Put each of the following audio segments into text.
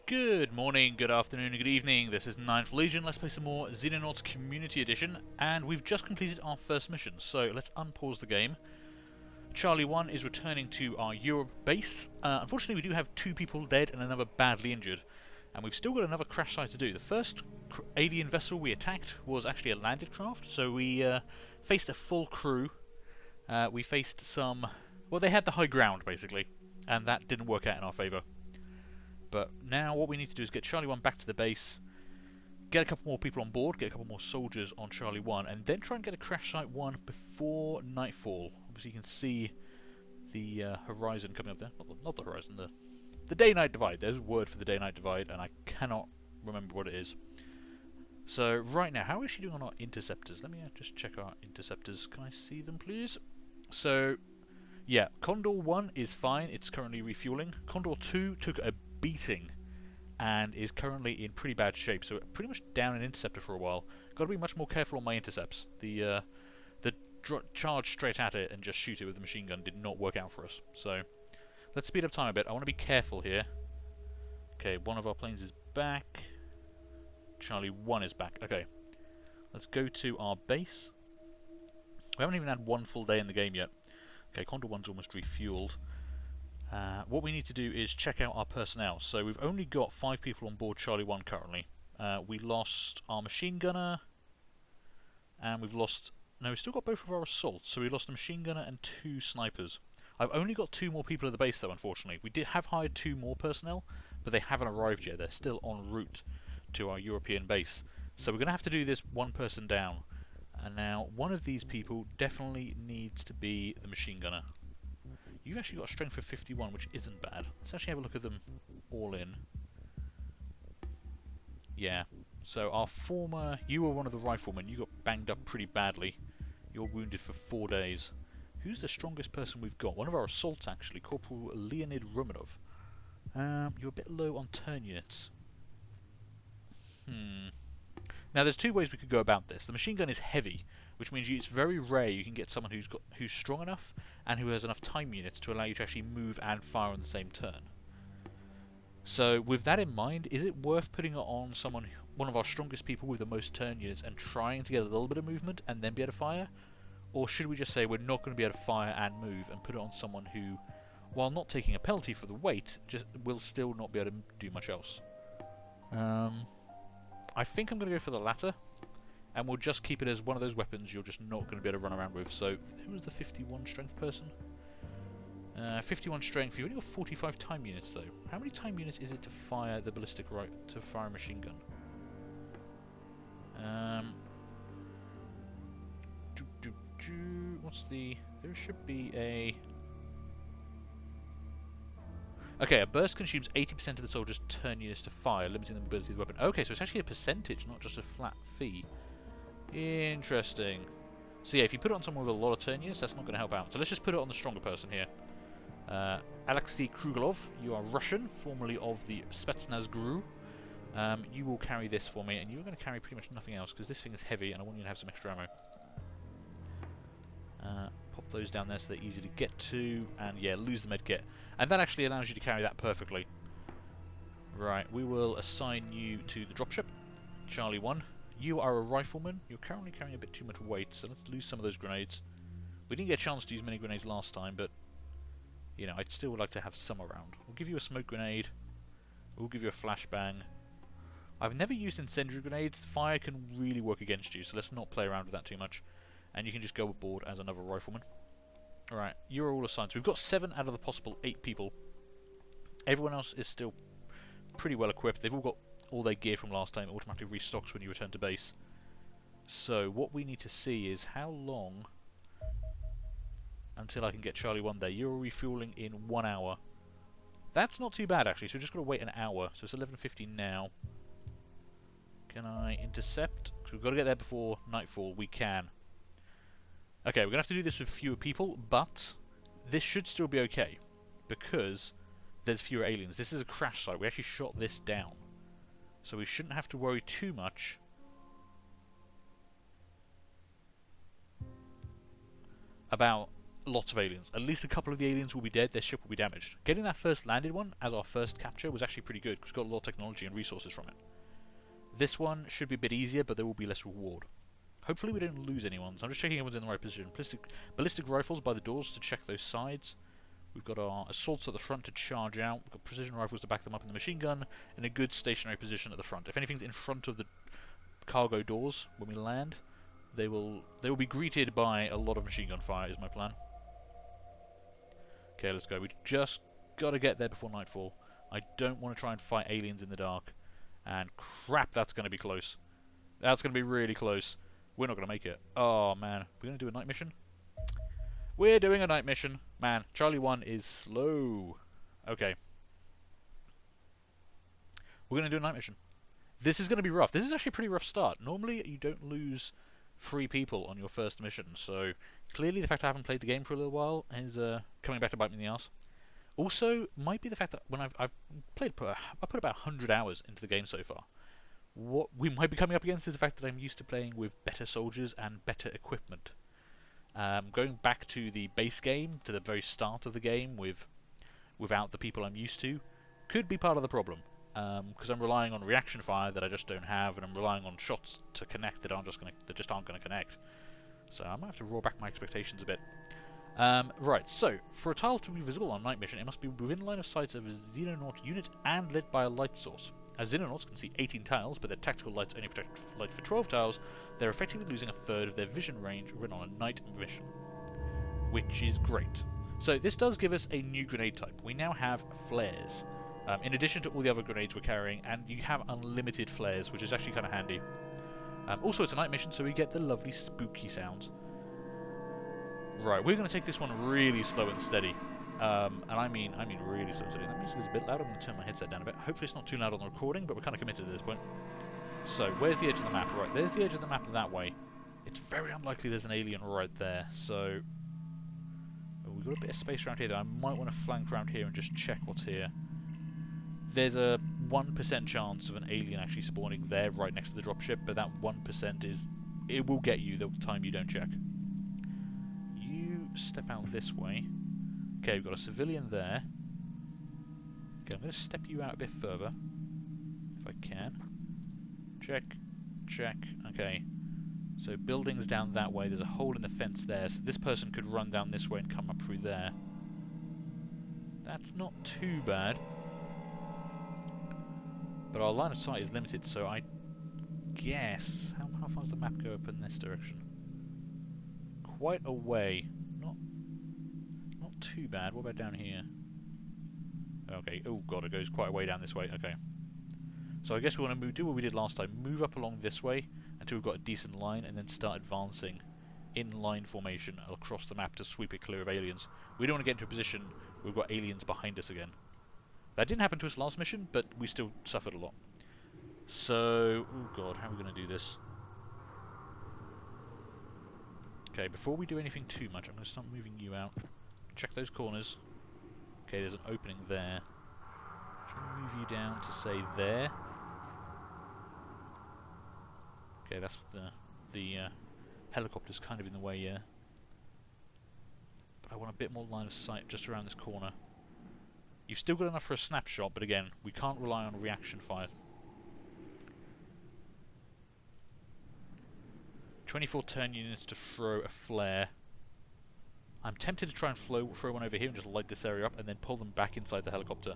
Good morning, good afternoon, and good evening. This is Ninth Legion. Let's play some more Xenonauts Community Edition, and we've just completed our first mission, so let's unpause the game. Charlie 1 is returning to our Europe base. Unfortunately, we do have 2 people dead and another badly injured, and we've still got another crash site to do. The first alien vessel we attacked was actually a landed craft, so we faced a full crew. We faced some... well, they had the high ground, basically, and that didn't work out in our favour. But now what we need to do is get Charlie 1 back to the base, get a couple more people on board, get a couple more soldiers on Charlie 1, and then try and get a crash site 1 before nightfall. Obviously you can see the horizon coming up there. Not the horizon, the day-night divide. There's a word for the day-night divide, and I cannot remember what it is. So right now, how is she doing on our interceptors? Let me just check our interceptors. Can I see them, please? So, yeah, Condor 1 is fine. It's currently refueling. Condor 2 took a beating and is currently in pretty bad shape, so pretty much down an interceptor for a while. Got to be much more careful on my intercepts. The charge straight at it and just shoot it with the machine gun did not work out for us. So let's speed up time a bit. I want to be careful here. Okay, one of our planes is back. Charlie 1 is back. Okay, let's go to our base. We haven't even had one full day in the game yet. Okay, Condor 1's almost refueled. What we need to do is check out our personnel. So we've only got 5 people on board Charlie 1 currently. We lost our machine gunner, and we've lost... no, we've still got both of our assaults. So we lost a machine gunner and 2 snipers. I've only got 2 more people at the base though, unfortunately. We did have hired 2 more personnel, but they haven't arrived yet. They're still en route to our European base. So we're going to have to do this one person down. And now, one of these people definitely needs to be the machine gunner. You've actually got a strength of 51, which isn't bad. Let's actually have a look at them all in. Yeah. So our former... you were one of the riflemen. You got banged up pretty badly. You're wounded for 4 days. Who's the strongest person we've got? One of our assaults, actually. Corporal Leonid Romanov. You're a bit low on turn units. Now, there's 2 ways we could go about this. The machine gun is heavy, which means it's very rare you can get someone who's strong enough and who has enough time units to allow you to actually move and fire on the same turn. So, with that in mind, is it worth putting it on someone, one of our strongest people with the most turn units, and trying to get a little bit of movement and then be able to fire? Or should we just say we're not going to be able to fire and move and put it on someone who, while not taking a penalty for the weight, just will still not be able to do much else? I think I'm going to go for the latter, and we'll just keep it as one of those weapons you're just not going to be able to run around with. So, who was the 51 strength person? 51 strength. You've only got 45 time units, though. How many time units is it to fire the ballistic to fire a machine gun? What's the... there should be a... okay, a burst consumes 80% of the soldier's turn units to fire, limiting the mobility of the weapon. Okay, so it's actually a percentage, not just a flat fee. Interesting. So yeah, if you put it on someone with a lot of turn units, that's not going to help out. So let's just put it on the stronger person here. Alexei Krugelov, you are Russian, formerly of the Spetsnaz GRU. You will carry this for me, and you're going to carry pretty much nothing else, because this thing is heavy, and I want you to have some extra ammo. Pop those down there so they're easy to get to, and yeah, lose the medkit. And that actually allows you to carry that perfectly. Right, we will assign you to the dropship, Charlie 1. You are a rifleman. You're currently carrying a bit too much weight, so let's lose some of those grenades. We didn't get a chance to use many grenades last time, but, you know, I'd still like to have some around. We'll give you a smoke grenade. We'll give you a flashbang. I've never used incendiary grenades. Fire can really work against you, so let's not play around with that too much. And you can just go aboard as another rifleman. Alright, you're all assigned. So we've got 7 out of the possible 8 people. Everyone else is still pretty well equipped. They've all got all their gear from last time. It automatically restocks when you return to base. So what we need to see is how long until I can get Charlie 1 there. You're refueling in 1 hour. That's not too bad, actually. So we've just got to wait an hour. So it's 11:50 now. Can I intercept? Because we've got to get there before nightfall. We can. Okay, we're going to have to do this with fewer people, but this should still be okay, because there's fewer aliens. This is a crash site. We actually shot this down. So we shouldn't have to worry too much about lots of aliens. At least a couple of the aliens will be dead, their ship will be damaged. Getting that first landed one as our first capture was actually pretty good, because we got a lot of technology and resources from it. This one should be a bit easier, but there will be less reward. Hopefully we don't lose anyone, so I'm just checking everyone's in the right position. Ballistic rifles by the doors to check those sides. We've got our assaults at the front to charge out. We've got precision rifles to back them up in the machine gun, and a good stationary position at the front. If anything's in front of the cargo doors when we land, they will be greeted by a lot of machine gun fire, is my plan. Okay, let's go. We just got to get there before nightfall. I don't want to try and fight aliens in the dark. And crap, that's going to be close. That's going to be really close. We're not going to make it. Oh, man. We're going to do a night mission? We're doing a night mission. Man, Charlie 1 is slow. Okay. We're going to do a night mission. This is going to be rough. This is actually a pretty rough start. Normally, you don't lose 3 people on your first mission, so clearly the fact I haven't played the game for a little while is coming back to bite me in the ass. Also, might be the fact that when I put about 100 hours into the game so far. What we might be coming up against is the fact that I'm used to playing with better soldiers and better equipment. Going back to the base game, to the very start of the game, without the people I'm used to, could be part of the problem. Because I'm relying on reaction fire that I just don't have, and I'm relying on shots to connect that just aren't going to connect. So I might have to roll back my expectations a bit. Right, so for a tile to be visible on night mission, it must be within line of sight of a Xenonaut unit and lit by a light source. As Xenonauts can see 18 tiles, but their tactical lights only protect light for 12 tiles, they're effectively losing a third of their vision range when on a night mission, which is great. So this does give us a new grenade type. We now have flares. In addition to all the other grenades we're carrying, and you have unlimited flares, which is actually kind of handy. Also, it's a night mission, so we get the lovely spooky sounds. Right, we're going to take this one really slow and steady. And I mean really slow and steady. That music is a bit loud. I'm going to turn my headset down a bit. Hopefully it's not too loud on the recording, but we're kind of committed at this point. So, where's the edge of the map? Right, there's the edge of the map that way. It's very unlikely there's an alien right there, so... Oh, we've got a bit of space around here, though. I might want to flank around here and just check what's here. There's a 1% chance of an alien actually spawning there right next to the dropship, but that 1% is... It will get you the time you don't check. You step out this way. Okay, we've got a civilian there. Okay, I'm going to step you out a bit further. If I can. Check. Check. Okay. So buildings down that way. There's a hole in the fence there. So this person could run down this way and come up through there. That's not too bad. But our line of sight is limited, so I guess... How far does the map go up in this direction? Quite a way. Not too bad. What about down here? Okay. Oh god, it goes quite a way down this way. Okay. So I guess we want to do what we did last time. Move up along this way until we've got a decent line, and then start advancing in line formation across the map to sweep it clear of aliens. We don't want to get into a position where we've got aliens behind us again. That didn't happen to us last mission, but we still suffered a lot. So, oh god, how are we going to do this? Okay, before we do anything too much, I'm going to start moving you out. Check those corners. Okay, there's an opening there. Try and move you down to, say, there. Okay, that's the helicopter's kind of in the way, yeah. But I want a bit more line of sight just around this corner. You've still got enough for a snapshot, but again, we can't rely on reaction fire. 24 turn units to throw a flare. I'm tempted to try and throw one over here and just light this area up and then pull them back inside the helicopter.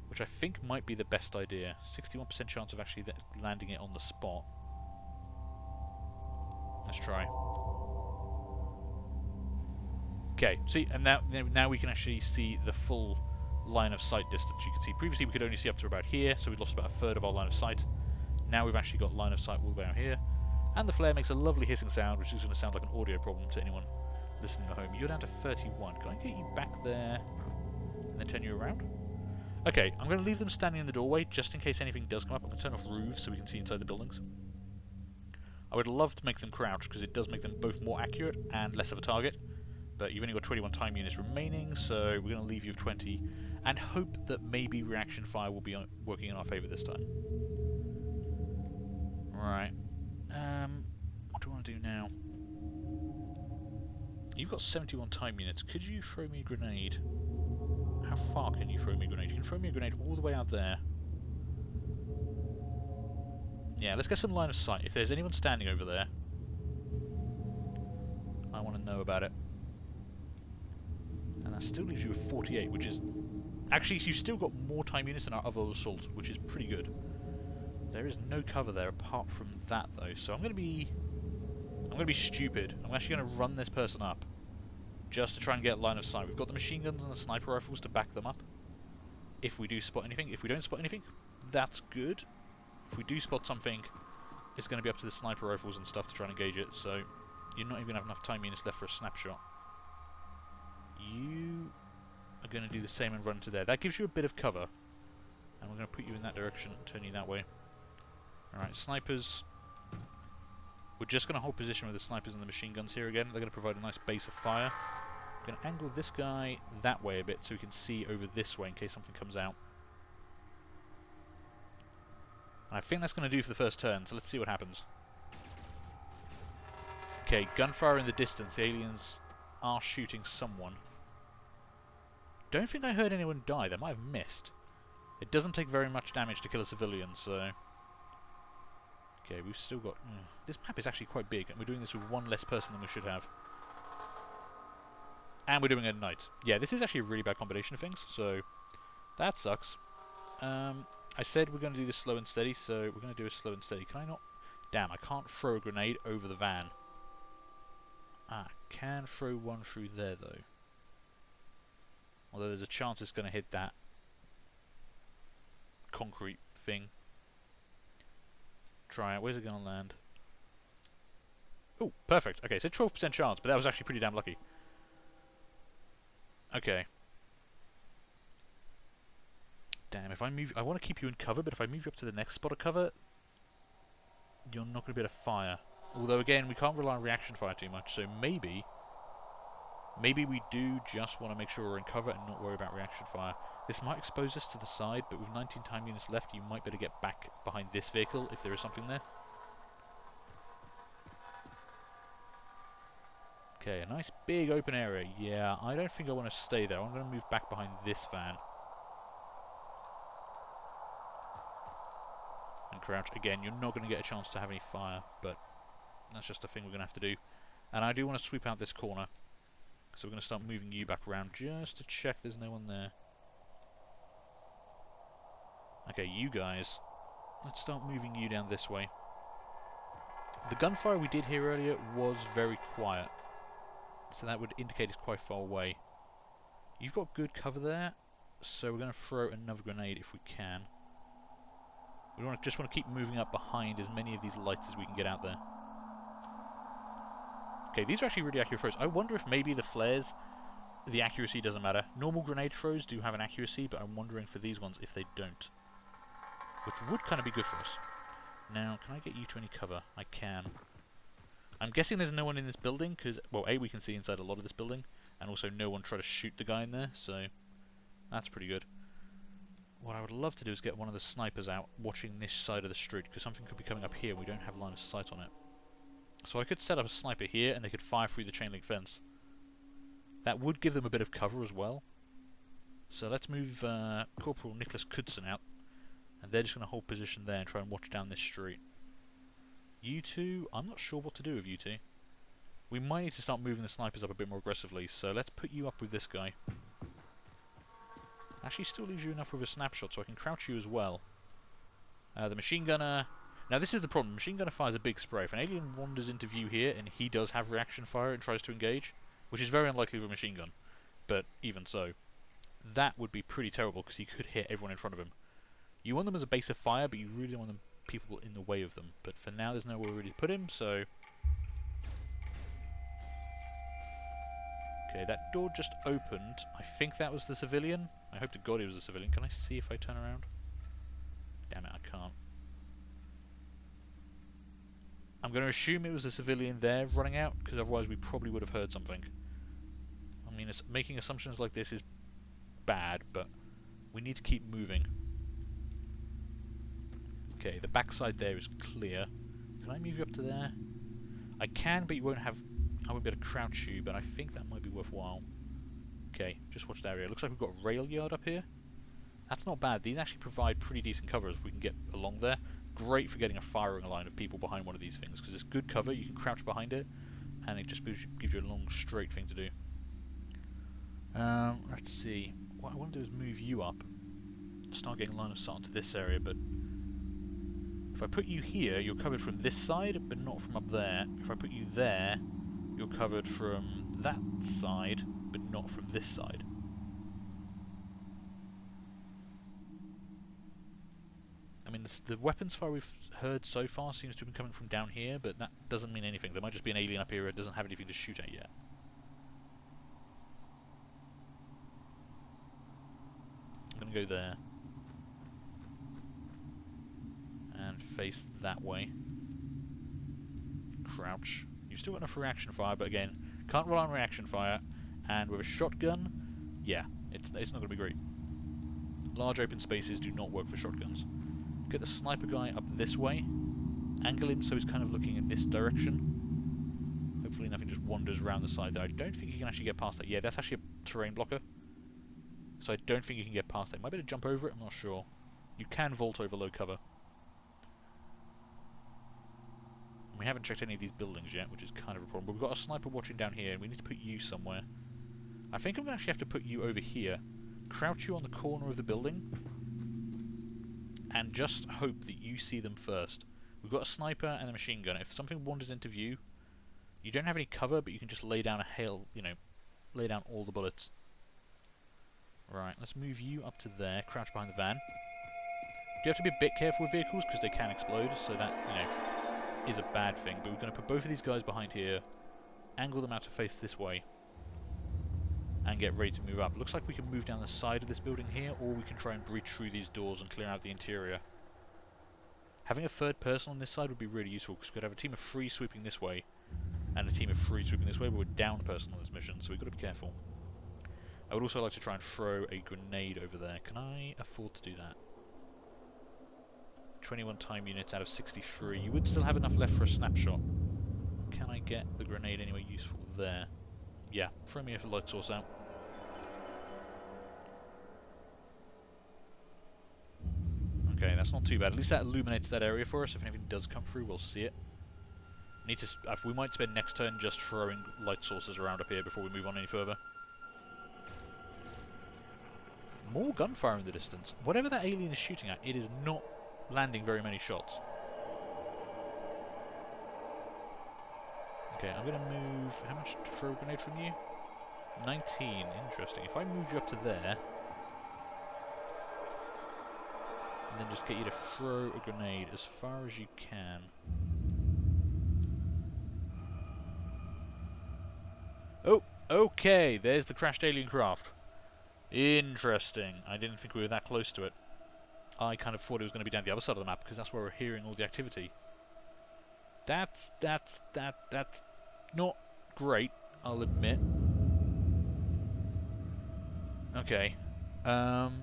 Which I think might be the best idea. 61% chance of actually landing it on the spot. Let's try. Okay, see, and now we can actually see the full line of sight distance. You can see previously we could only see up to about here, so we lost about a third of our line of sight. Now we've actually got line of sight all the way out here. And the flare makes a lovely hissing sound, which is going to sound like an audio problem to anyone listening at home. You're down to 31. Can I get you back there and then turn you around? Okay, I'm going to leave them standing in the doorway just in case anything does come up. I'm going to turn off roofs so we can see inside the buildings. I would love to make them crouch because it does make them both more accurate and less of a target. But you've only got 21 time units remaining, so we're going to leave you with 20 and hope that maybe reaction fire will be working in our favour this time. Right. What do I want to do now? You've got 71 time units. Could you throw me a grenade? How far can you throw me a grenade? You can throw me a grenade all the way out there. Yeah, let's get some line of sight. If there's anyone standing over there, I want to know about it. And that still leaves you with 48, which is... Actually, so you've still got more time units than our other assault, which is pretty good. There is no cover there apart from that, though, so I'm going to be stupid. I'm actually going to run this person up just to try and get line of sight. We've got the machine guns and the sniper rifles to back them up. If we do spot anything. If we don't spot anything, that's good. If we do spot something, it's going to be up to the sniper rifles and stuff to try and engage it, so you're not even going to have enough time units left for a snapshot. You are going to do the same and run to there. That gives you a bit of cover. And we're going to put you in that direction and turn you that way. Alright, snipers. We're just going to hold position with the snipers and the machine guns here again. They're going to provide a nice base of fire. I'm going to angle this guy that way a bit so we can see over this way in case something comes out. And I think that's going to do for the first turn, so let's see what happens. Okay, gunfire in the distance. The aliens are shooting someone. Don't think I heard anyone die. They might have missed. It doesn't take very much damage to kill a civilian, so... Okay, we've still got... This map is actually quite big, and we're doing this with one less person than we should have. And we're doing it at night. Yeah, this is actually a really bad combination of things, so... That sucks. I said we're going to do this slow and steady, so we're going to do a slow and steady. Can I not... Damn, I can't throw a grenade over the van. Ah, can throw one through there, though. Although there's a chance it's going to hit that concrete thing. Try it. Where's it going to land? Oh, perfect. Okay, so 12% chance, but that was actually pretty damn lucky. Okay. Damn, if I move... I want to keep you in cover, but if I move you up to the next spot of cover, you're not going to be able to fire. Although, again, we can't rely on reaction fire too much, so maybe we do just want to make sure we're in cover and not worry about reaction fire. This might expose us to the side, but with 19 time units left, you might be able to get back behind this vehicle if there is something there. Okay, a nice big open area. Yeah, I don't think I want to stay there. I'm going to move back behind this van. And crouch. Again, you're not going to get a chance to have any fire, but that's just a thing we're going to have to do. And I do want to sweep out this corner. So we're going to start moving you back around just to check there's no one there. Okay, you guys. Let's start moving you down this way. The gunfire we did hear earlier was very quiet. So that would indicate it's quite far away. You've got good cover there. So we're going to throw another grenade if we can. We just want to keep moving up behind as many of these lights as we can get out there. Okay, these are actually really accurate throws. I wonder if maybe the flares, the accuracy doesn't matter. Normal grenade throws do have an accuracy, but I'm wondering for these ones if they don't. Which would kind of be good for us. Now, can I get you to any cover? I can. I'm guessing there's no one in this building, because, well, A, we can see inside a lot of this building, and also no one try to shoot the guy in there, so that's pretty good. What I would love to do is get one of the snipers out watching this side of the street, because something could be coming up here and we don't have line of sight on it. So I could set up a sniper here and they could fire through the chain link fence. That would give them a bit of cover as well. So let's move Corporal Nicholas Kudson out, and they're just going to hold position there and try and watch down this street. You two, I'm not sure what to do with you two. We might need to start moving the snipers up a bit more aggressively, so let's put you up with this guy. Actually still leaves you enough with a snapshot, so I can crouch you as well. The machine gunner... Now this is the problem, machine gunner fires a big spray. If an alien wanders into view here, and he does have reaction fire and tries to engage, which is very unlikely with a machine gun, but even so, that would be pretty terrible, because he could hit everyone in front of him. You want them as a base of fire, but you really don't want them people in the way of them. But for now, there's nowhere really to put him, so... Okay, that door just opened. I think that was the civilian. I hope to God he was a civilian. Can I see if I turn around? Damn it, I can't. I'm going to assume it was a civilian there running out, because otherwise we probably would have heard something. I mean, making assumptions like this is bad, but we need to keep moving. Okay, the backside there is clear. Can I move you up to there? I can, but you won't have I won't be able to crouch you, but I think that might be worthwhile. Okay, just watch the area. Looks like we've got a rail yard up here. That's not bad. These actually provide pretty decent cover if we can get along there. Great for getting a firing line of people behind one of these things, because it's good cover. You can crouch behind it, and it just gives you a long, straight thing to do. Let's see. What I want to do is move you up. Start getting line of sight to this area, but if I put you here, you're covered from this side, but not from up there. If I put you there, you're covered from that side, but not from this side. I mean, the weapons fire we've heard so far seems to have been coming from down here, but that doesn't mean anything. There might just be an alien up here that doesn't have anything to shoot at yet. I'm going to go there. And face that way. Crouch. You've still got enough reaction fire, but again, can't rely on reaction fire. And with a shotgun, yeah, it's not going to be great. Large open spaces do not work for shotguns. Get the sniper guy up this way. Angle him so he's kind of looking in this direction. Hopefully nothing just wanders around the side there. I don't think you can actually get past that. Yeah, that's actually a terrain blocker. So I don't think you can get past that. Might be able to jump over it, I'm not sure. You can vault over low cover. And we haven't checked any of these buildings yet, which is kind of a problem. But we've got a sniper watching down here, and we need to put you somewhere. I think I'm going to actually have to put you over here. Crouch you on the corner of the building. And just hope that you see them first. We've got a sniper and a machine gun. If something wanders into view, you don't have any cover, but you can just lay down a hail, lay down all the bullets. Right, let's move you up to there. Crouch behind the van. You have to be a bit careful with vehicles because they can explode, so that, is a bad thing. But we're going to put both of these guys behind here, angle them out to face this way, and get ready to move up. Looks like we can move down the side of this building here, or we can try and breach through these doors and clear out the interior. Having a third person on this side would be really useful, because we could have a team of 3 sweeping this way, and a team of 3 sweeping this way, but we're down a person on this mission, so we've got to be careful. I would also like to try and throw a grenade over there. Can I afford to do that? 21 time units out of 63. You would still have enough left for a snapshot. Can I get the grenade anywhere useful there? Yeah, throw me a light source out. Okay, that's not too bad. At least that illuminates that area for us. If anything does come through, we'll see it. We might spend next turn just throwing light sources around up here before we move on any further. More gunfire in the distance. Whatever that alien is shooting at, it is not landing very many shots. Okay, I'm going to move... How much to throw a grenade from you? 19. Interesting. If I move you up to there... and then just get you to throw a grenade as far as you can... Oh! Okay! There's the crashed alien craft. Interesting. I didn't think we were that close to it. I kind of thought it was going to be down the other side of the map, because that's where we're hearing all the activity. That's not great, I'll admit. Okay. Man,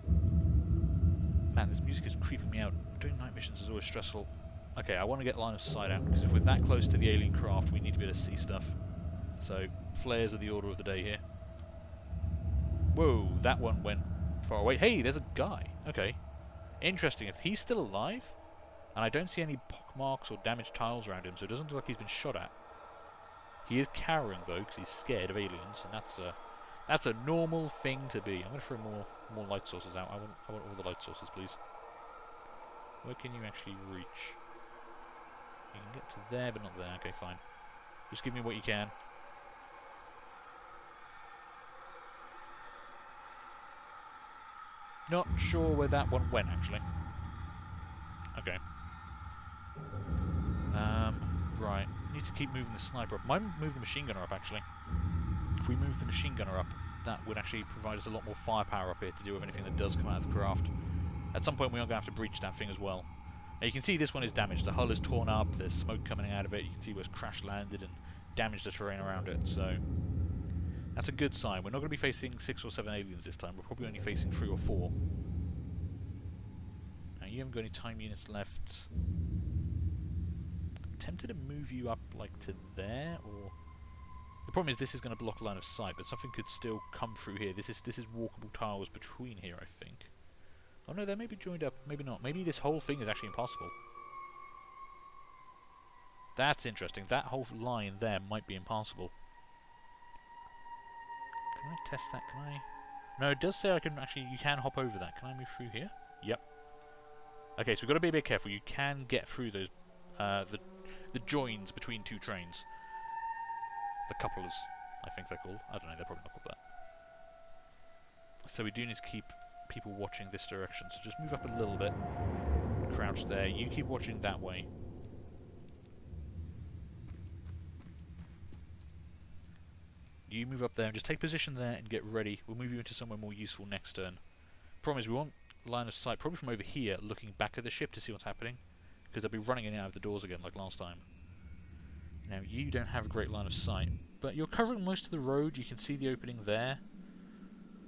this music is creeping me out. Doing night missions is always stressful. Okay, I want to get line of sight out, because if we're that close to the alien craft, we need to be able to see stuff. So, flares are the order of the day here. Whoa, that one went far away. Hey, there's a guy. Okay. Interesting. If he's still alive, and I don't see any pockmarks or damaged tiles around him, so it doesn't look like he's been shot at. He is cowering, though, because he's scared of aliens, and that's a normal thing to be. I'm going to throw more light sources out. I want all the light sources, please. Where can you actually reach? You can get to there, but not there. Okay, fine. Just give me what you can. Not sure where that one went, actually. Okay. Right. Need to keep moving the sniper up. Might move the machine gunner up, actually. If we move the machine gunner up, that would actually provide us a lot more firepower up here to deal with anything that does come out of the craft. At some point, we are going to have to breach that thing as well. Now, you can see this one is damaged. The hull is torn up. There's smoke coming out of it. You can see where it's crash landed and damaged the terrain around it. So, that's a good sign. We're not going to be facing 6 or 7 aliens this time. We're probably only facing 3 or 4. Now, you haven't got any time units left. I'm tempted to move you up, like, to there, or... The problem is this is going to block line of sight, but something could still come through here. This is walkable tiles between here, I think. Oh no, they may be joined up. Maybe not. Maybe this whole thing is actually impossible. That's interesting. That whole line there might be impossible. Can I test that? Can I? No, it does say I can actually. You can hop over that. Can I move through here? Yep. Okay, so we've got to be a bit careful. You can get through those the joins between two trains. The couplers, I think they're called. I don't know. They're probably not called that. So we do need to keep people watching this direction. So just move up a little bit. Crouch there. You keep watching that way. You move up there and just take position there and get ready. We'll move you into somewhere more useful next turn. Problem is we want line of sight probably from over here, looking back at the ship to see what's happening, because they'll be running in and out of the doors again like last time. Now you don't have a great line of sight, but you're covering most of the road. You can see the opening there,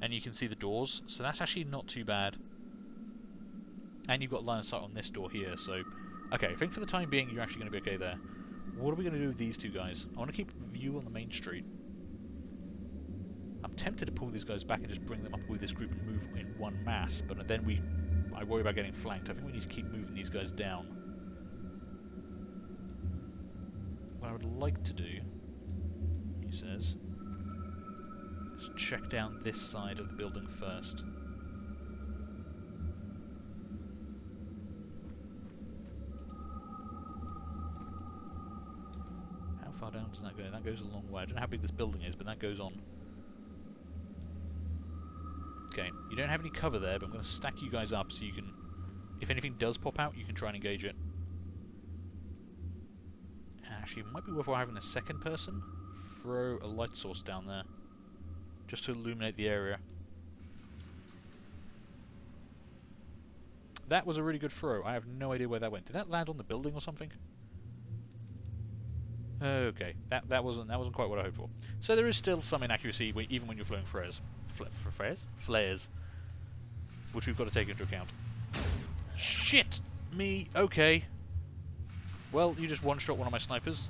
and you can see the doors, so that's actually not too bad. And you've got line of sight on this door here, so okay, I think for the time being you're actually going to be okay there. What are we going to do with these two guys? I want to keep view on the main street. I'm tempted to pull these guys back and just bring them up with this group and move in one mass, but then I worry about getting flanked. I think we need to keep moving these guys down. What I would like to do, he says, is check down this side of the building first. How far down does that go? That goes a long way. I don't know how big this building is, but that goes on. Okay, you don't have any cover there, but I'm going to stack you guys up so you can, if anything does pop out, you can try and engage it. Actually, it might be worthwhile having a second person throw a light source down there, just to illuminate the area. That was a really good throw. I have no idea where that went. Did that land on the building or something? Okay, that wasn't quite what I hoped for. So there is still some inaccuracy even when you're throwing flares. Flares, which we've got to take into account. Shit me. Okay. Well, you just one-shot one of my snipers.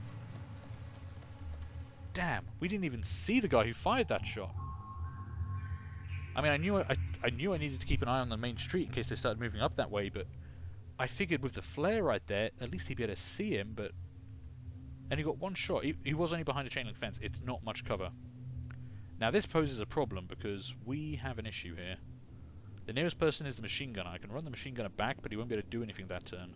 Damn, we didn't even see the guy who fired that shot. I mean, I knew I needed to keep an eye on the main street in case they started moving up that way, but I figured with the flare right there, at least he'd be able to see him, but... And he got one shot. He was only behind a chain link fence. It's not much cover. Now this poses a problem because we have an issue here. The nearest person is the machine gunner. I can run the machine gunner back, but he won't be able to do anything that turn.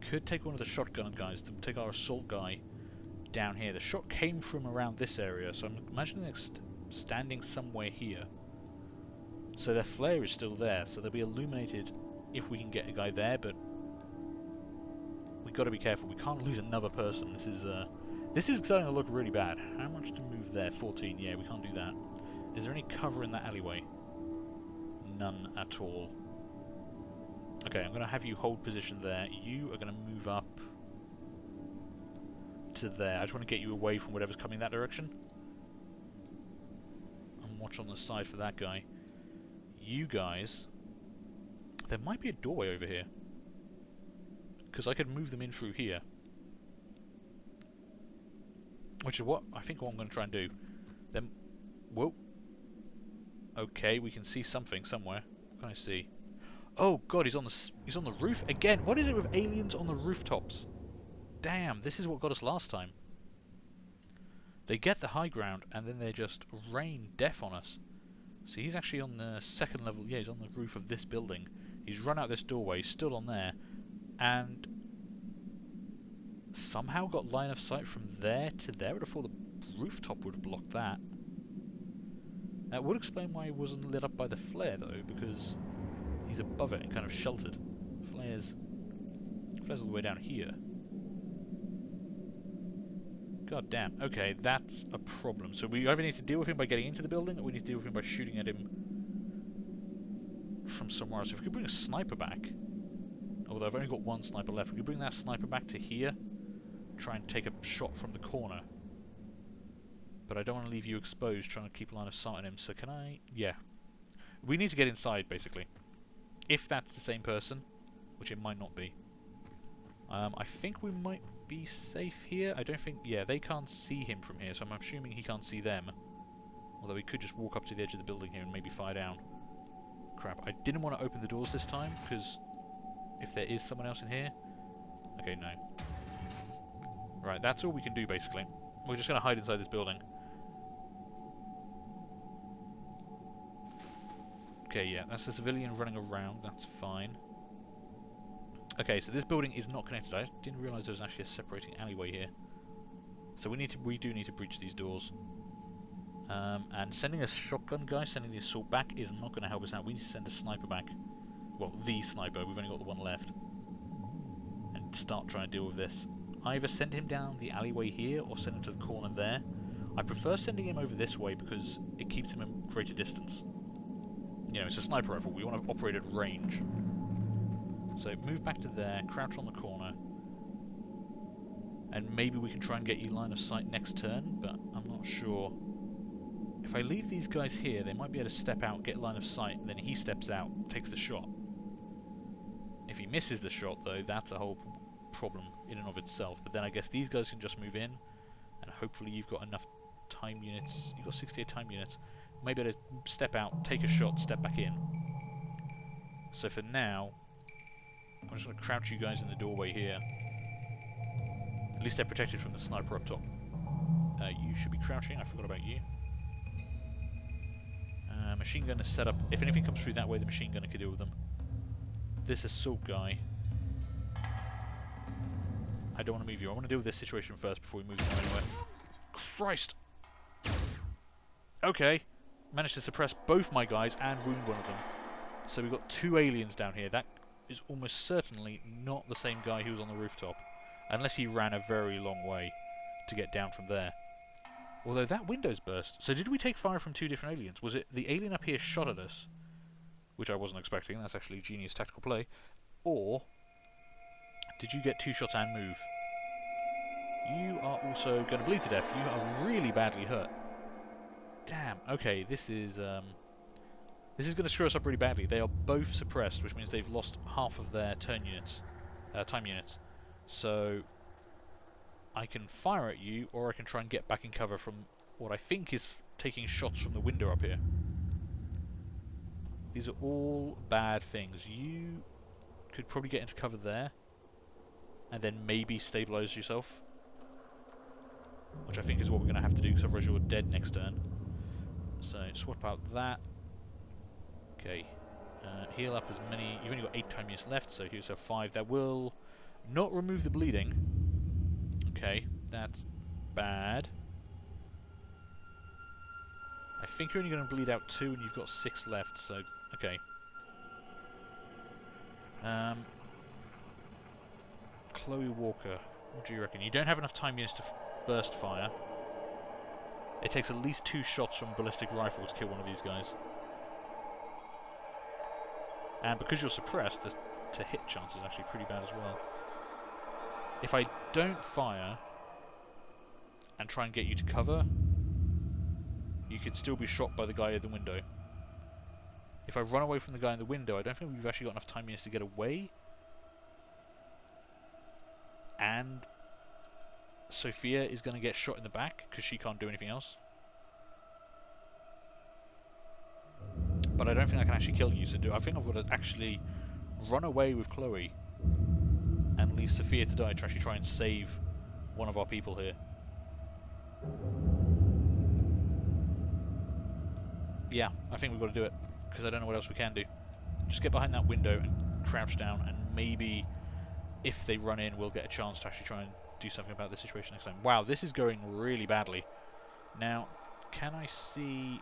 Could take one of the shotgun guys, to take our assault guy down here. The shot came from around this area, so I'm imagining they're standing somewhere here. So their flare is still there, so they'll be illuminated if we can get a guy there, but we've got to be careful. We can't lose another person. This is starting to look really bad. How much to move there? 14. Yeah, we can't do that. Is there any cover in that alleyway? None at all. Okay, I'm going to have you hold position there. You are going to move up to there. I just want to get you away from whatever's coming that direction. And watch on the side for that guy. You guys... There might be a doorway over here. Because I could move them in through here. Which is what I think what I'm going to try and do. Then... Whoa. Okay, we can see something somewhere. What can I see? Oh god, he's on the roof again. What is it with aliens on the rooftops? Damn, this is what got us last time. They get the high ground and then they just rain death on us. So he's actually on the second level. Yeah, he's on the roof of this building. He's run out this doorway, stood on there, and somehow got line of sight from there to there. I would have thought the rooftop would have blocked that. That would explain why he wasn't lit up by the flare though, because he's above it and kind of sheltered. Flares all the way down here. God damn. Okay, that's a problem. So we either need to deal with him by getting into the building, or we need to deal with him by shooting at him from somewhere else. If we could bring a sniper back, although I've only got one sniper left, we could bring that sniper back to here, try and take a shot from the corner. But I don't want to leave you exposed trying to keep line of sight on him, so can I... Yeah. We need to get inside, basically. If that's the same person, which it might not be. I think we might be safe here. I don't think... Yeah, they can't see him from here, so I'm assuming he can't see them. Although we could just walk up to the edge of the building here and maybe fire down. Crap, I didn't want to open the doors this time, because if there is someone else in here... Okay, no. Right, that's all we can do, basically. We're just going to hide inside this building. Okay, yeah, that's a civilian running around, that's fine. Okay, so this building is not connected. I didn't realise there was actually a separating alleyway here. So we do need to breach these doors. And sending a shotgun guy, sending the assault back is not going to help us out. We need to send a sniper back. Well, the sniper, we've only got the one left. And start trying to deal with this. Either send him down the alleyway here or send him to the corner there. I prefer sending him over this way because it keeps him in greater distance. You know, it's a sniper rifle. We want to operate at range. So move back to there, crouch on the corner. And maybe we can try and get you line of sight next turn, but I'm not sure. If I leave these guys here, they might be able to step out, get line of sight, and then he steps out, takes the shot. If he misses the shot, though, that's a whole problem in and of itself. But then I guess these guys can just move in, and hopefully you've got enough time units. You've got 68 time units. Maybe to step out, take a shot, step back in. So for now, I'm just going to crouch you guys in the doorway here. At least they're protected from the sniper up top. You should be crouching. I forgot about you. Machine gun is set up. If anything comes through that way, the machine gunner can deal with them. This assault guy. I don't want to move you. I want to deal with this situation first before we move them anywhere. Christ! Okay. Managed to suppress both my guys and wound one of them. So we've got 2 aliens down here. That is almost certainly not the same guy who was on the rooftop. Unless he ran a very long way to get down from there. Although that window's burst. So did we take fire from 2 different aliens? Was it the alien up here shot at us? Which I wasn't expecting. That's actually genius tactical play. Or did you get 2 shots and move? You are also going to bleed to death. You are really badly hurt. Damn. Okay, this is going to screw us up really badly. They are both suppressed, which means they've lost half of their time units. So I can fire at you, or I can try and get back in cover from what I think is taking shots from the window up here. These are all bad things. You could probably get into cover there, and then maybe stabilize yourself, which I think is what we're going to have to do, because otherwise you're dead next turn. So swap out that. Okay. Heal up as many. You've only got 8 time units left, so here's a 5. That will not remove the bleeding. Okay, that's bad. I think you're only going to bleed out 2 and you've got 6 left, so okay. Chloe Walker, what do you reckon? You don't have enough time units to burst fire. It takes at least 2 shots from a ballistic rifle to kill one of these guys. And because you're suppressed, the to-hit chance is actually pretty bad as well. If I don't fire and try and get you to cover, you could still be shot by the guy at the window. If I run away from the guy in the window, I don't think we've actually got enough time units to get away. And Sophia is going to get shot in the back because she can't do anything else. But I don't think I can actually kill you, so I think I've got to actually run away with Chloe and leave Sophia to die to actually try and save one of our people here. Yeah, I think we've got to do it, because I don't know what else we can do. Just get behind that window and crouch down, and maybe if they run in, we'll get a chance to actually try and do something about this situation next time. Wow, this is going really badly. Now, can I see...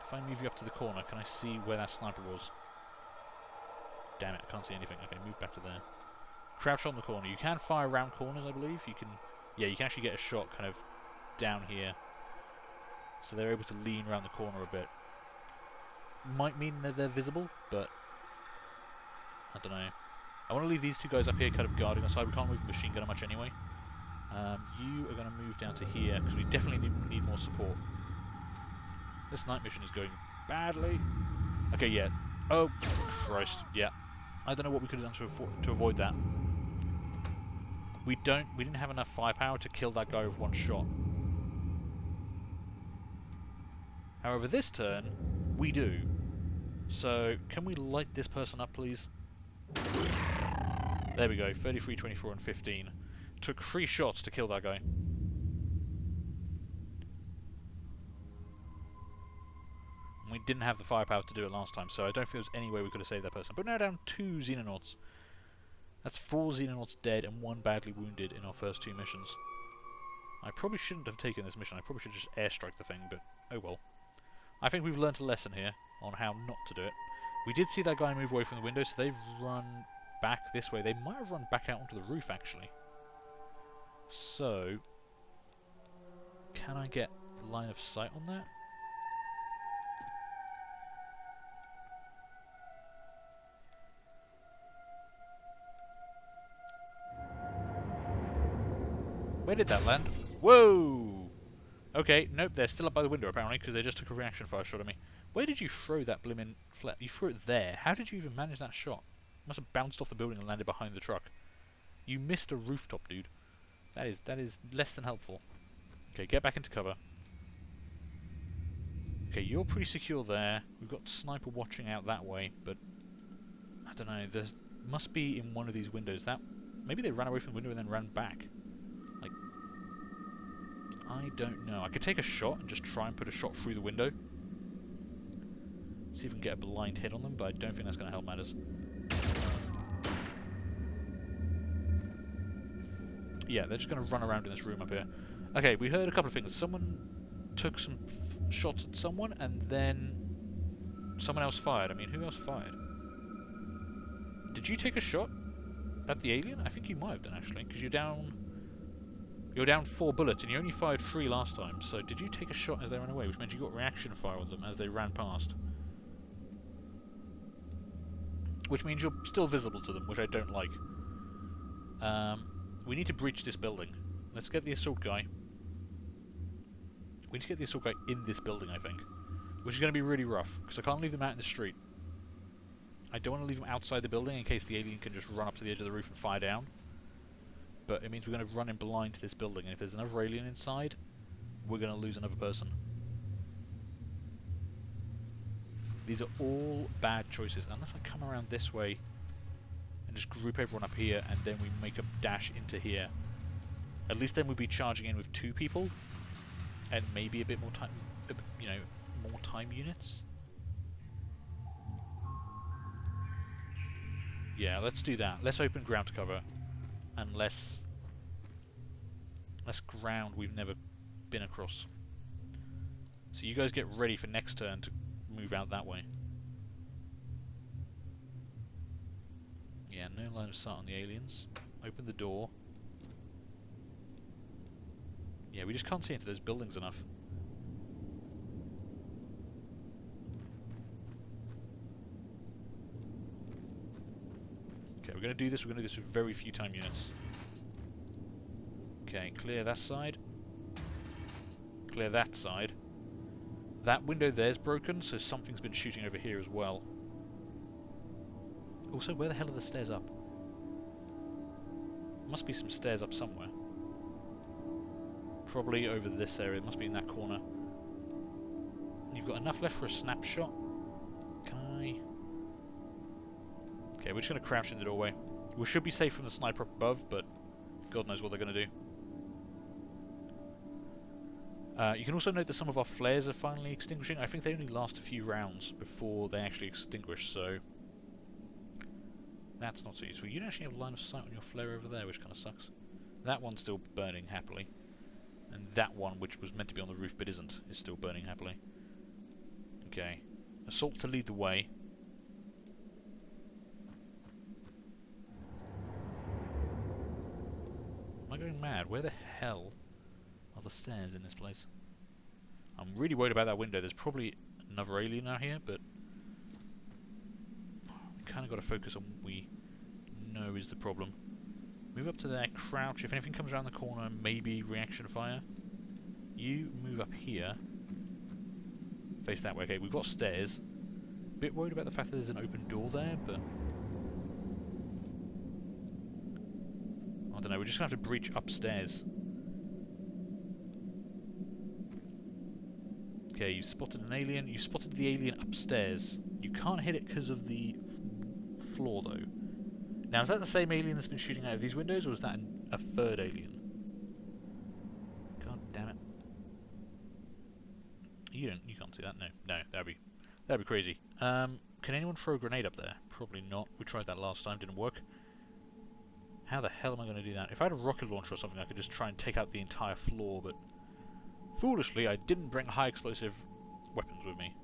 If I move you up to the corner, can I see where that sniper was? Damn it, I can't see anything. Okay, move back to there. Crouch on the corner. You can fire around corners, I believe. You can... Yeah, you can actually get a shot kind of down here. So they're able to lean around the corner a bit. Might mean that they're visible, but... I don't know. I want to leave these 2 guys up here kind of guarding the side. We can't move the machine gunner much anyway. You are going to move down to here, because we definitely need more support. This night mission is going badly. Okay, yeah. Oh, Christ, yeah. I don't know what we could have done to avoid that. We didn't have enough firepower to kill that guy with one shot. However, this turn, we do. So, can we light this person up, please? There we go, 33, 24, and 15. Took 3 shots to kill that guy. We didn't have the firepower to do it last time, so I don't feel there's any way we could have saved that person. But now down 2 Xenonauts. That's 4 Xenonauts dead and 1 badly wounded in our first 2 missions. I probably shouldn't have taken this mission. I probably should just airstrike the thing, but oh well. I think we've learnt a lesson here on how not to do it. We did see that guy move away from the window, so they've run back this way. They might have run back out onto the roof, actually. So, can I get line of sight on that? Where did that land? Whoa! Okay, nope, they're still up by the window apparently, because they just took a reaction fire shot at me. Where did you throw that blimmin' flare? You threw it there. How did you even manage that shot? Must have bounced off the building and landed behind the truck. You missed a rooftop, dude. That is less than helpful. Okay, get back into cover. Okay, you're pretty secure there. We've got sniper watching out that way, but I don't know. There must be in one of these windows. Maybe they ran away from the window and then ran back. Like, I don't know. I could take a shot and just try and put a shot through the window. See if we can get a blind hit on them, but I don't think that's going to help matters. Yeah, they're just going to run around in this room up here. Okay, we heard a couple of things. Someone took some shots at someone, and then someone else fired. I mean, who else fired? Did you take a shot at the alien? I think you might have done, actually, because you're down 4 bullets, and you only fired 3 last time. So did you take a shot as they ran away, which meant you got reaction fire on them as they ran past? Which means you're still visible to them, which I don't like. We need to breach this building. Let's get the assault guy. We need to get the assault guy in this building, I think. Which is going to be really rough, because I can't leave them out in the street. I don't want to leave them outside the building in case the alien can just run up to the edge of the roof and fire down. But it means we're going to run in blind to this building, and if there's another alien inside, we're going to lose another person. These are all bad choices, unless I come around this way and just group everyone up here, and then we make a dash into here. At least then we'd be charging in with 2 people, and maybe a bit more time, you know, more time units. Yeah, let's do that. Let's open ground cover, and less ground we've never been across. So you guys get ready for next turn to move out that way. Yeah, no line of sight on the aliens. Open the door. Yeah, we just can't see into those buildings enough. Okay, we're going to do this. We're going to do this with very few time units. Okay, clear that side. Clear that side. That window there's broken, so something's been shooting over here as well. Also, where the hell are the stairs up? Must be some stairs up somewhere. Probably over this area. It must be in that corner. You've got enough left for a snapshot. Can I... Okay, we're just going to crouch in the doorway. We should be safe from the sniper up above, but God knows what they're going to do. You can also note that some of our flares are finally extinguishing. I think they only last a few rounds before they actually extinguish, so... That's not so useful. You don't actually have line of sight on your flare over there, which kind of sucks. That one's still burning happily. And that one, which was meant to be on the roof but isn't, is still burning happily. Okay. Assault to lead the way. Am I going mad? Where the hell are the stairs in this place? I'm really worried about that window. There's probably another alien out here, but we kind of got to focus on what we know is the problem. Move up to there, crouch. If anything comes around the corner, maybe reaction fire. You move up here. Face that way. Okay, we've got stairs. Bit worried about the fact that there's an open door there, but I don't know, we're just going to have to breach upstairs. Okay, you spotted an alien. You spotted the alien upstairs. You can't hit it because of the floor, though. Now, is that the same alien that's been shooting out of these windows, or is that a third alien? God damn it. You can't see that? No, that'd be crazy. Can anyone throw a grenade up there? Probably not. We tried that last time, didn't work. How the hell am I going to do that? If I had a rocket launcher or something, I could just try and take out the entire floor, but foolishly, I didn't bring high explosive weapons with me.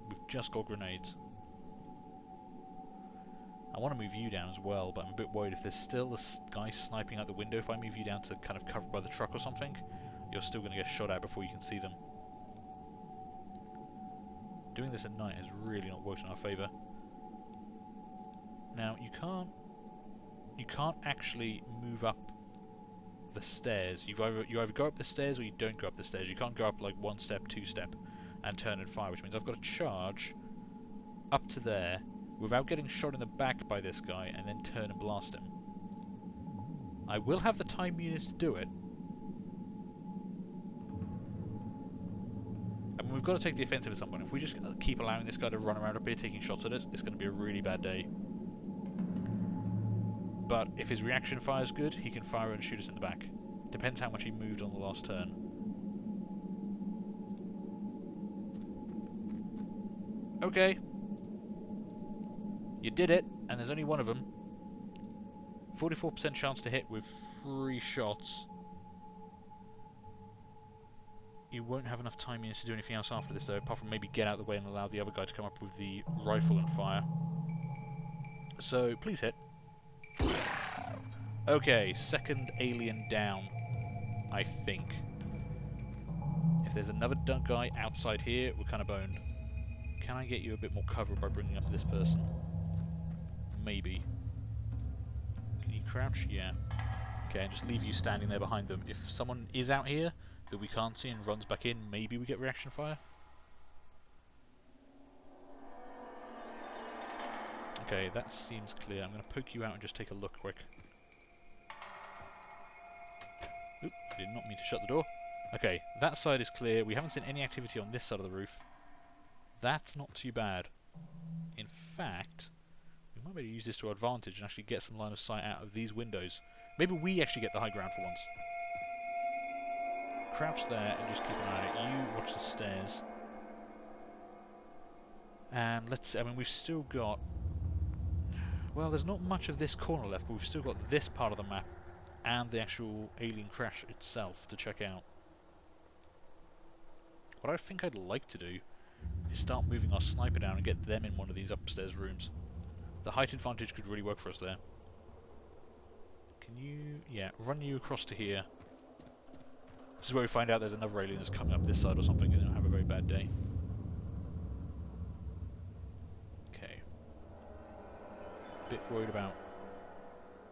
We've just got grenades. I want to move you down as well, but I'm a bit worried if there's still a guy sniping out the window. If I move you down to kind of cover by the truck or something, you're still going to get shot at before you can see them. Doing this at night has really not worked in our favour. Now, you can't actually move up the stairs. You either go up the stairs or you don't go up the stairs. You can't go up like 1 step, 2 step, and turn and fire, which means I've got to charge up to there without getting shot in the back by this guy and then turn and blast him. I will have the time units to do it. I mean, we've got to take the offensive at some point. If we just keep allowing this guy to run around up here taking shots at us, it's going to be a really bad day. But if his reaction fire is good, he can fire and shoot us in the back. Depends how much he moved on the last turn. Okay. You did it, and there's only one of them. 44% chance to hit with 3 shots. You won't have enough time units to do anything else after this, though, apart from maybe get out of the way and allow the other guy to come up with the rifle and fire. So, please hit. Okay, second alien down, I think. If there's another guy outside here, we're kind of boned. Can I get you a bit more cover by bringing up this person? Maybe. Can you crouch? Yeah. Okay, and just leave you standing there behind them. If someone is out here that we can't see and runs back in, maybe we get reaction fire? Okay, that seems clear. I'm going to poke you out and just take a look quick. Oop, I did not mean to shut the door. Okay, that side is clear. We haven't seen any activity on this side of the roof. That's not too bad. In fact, we might be able to use this to our advantage and actually get some line of sight out of these windows. Maybe we actually get the high ground for once. Crouch there and just keep an eye on it. You watch the stairs. And let's see, I mean, we've still got... Well, there's not much of this corner left, but we've still got this part of the map and the actual alien crash itself to check out. What I think I'd like to do is start moving our sniper down and get them in one of these upstairs rooms. The height advantage could really work for us there. Can you... yeah, run you across to here. This is where we find out there's another alien that's coming up this side or something and they'll have a very bad day. Okay. Bit worried about,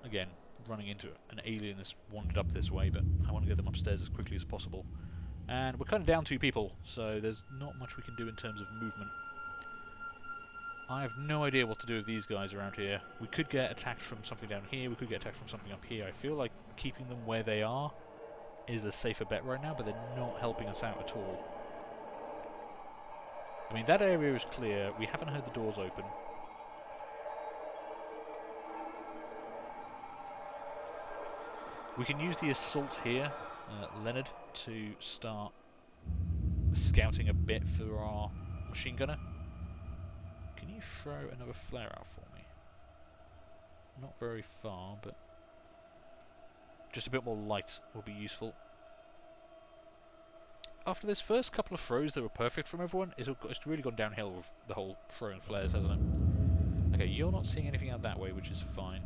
again, running into an alien that's wandered up this way, but I want to get them upstairs as quickly as possible. And we're kind of down 2 people, so there's not much we can do in terms of movement. I have no idea what to do with these guys around here. We could get attacked from something down here, we could get attacked from something up here. I feel like keeping them where they are is the safer bet right now, but they're not helping us out at all. I mean, that area is clear. We haven't heard the doors open. We can use the assault here, Leonard, to start scouting a bit for our machine gunner. Can you throw another flare out for me? Not very far, but just a bit more light will be useful. After this first couple of throws that were perfect from everyone, it's really gone downhill with the whole throwing flares, hasn't it? Okay, you're not seeing anything out that way, which is fine.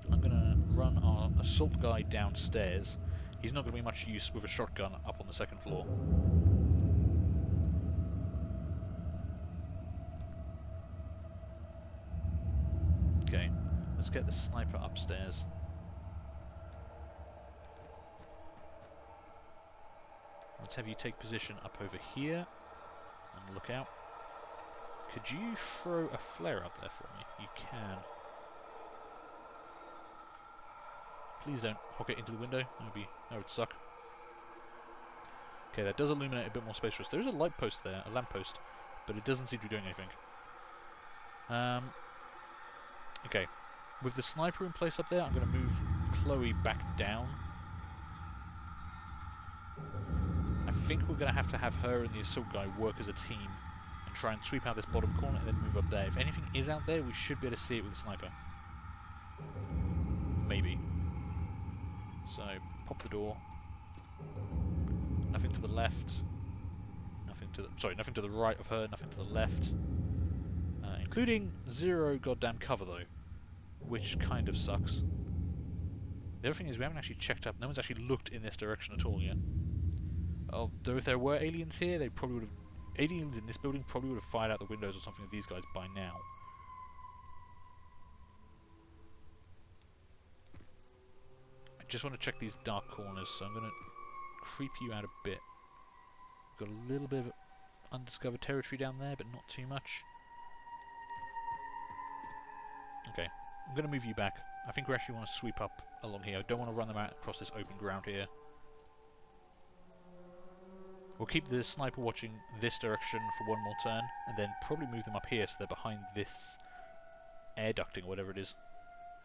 I'm going to run our assault guy downstairs. He's not going to be much use with a shotgun up on the 2nd floor. Okay, let's get the sniper upstairs. Let's have you take position up over here and look out. Could you throw a flare out there for me? You can. Please don't hook it into the window. That would suck. Okay, that does illuminate a bit more space for us. There is a light post there, a lamp post, but it doesn't seem to be doing anything. Okay, with the sniper in place up there, I'm going to move Chloe back down. I think we're going to have her and the assault guy work as a team and try and sweep out this bottom corner and then move up there. If anything is out there, we should be able to see it with the sniper. Maybe. So, pop the door. Nothing to the left. Nothing to the right of her, nothing to the left. Including zero goddamn cover though, which kind of sucks. The other thing is we haven't actually checked up, no one's actually looked in this direction at all yet. Though if there were aliens here, they probably would have... Aliens in this building probably would have fired out the windows or something of these guys by now. I just want to check these dark corners, so I'm going to creep you out a bit. Got a little bit of undiscovered territory down there, but not too much. Okay, I'm going to move you back. I think we actually want to sweep up along here. I don't want to run them out across this open ground here. We'll keep the sniper watching this direction for one more turn, and then probably move them up here so they're behind this air ducting or whatever it is.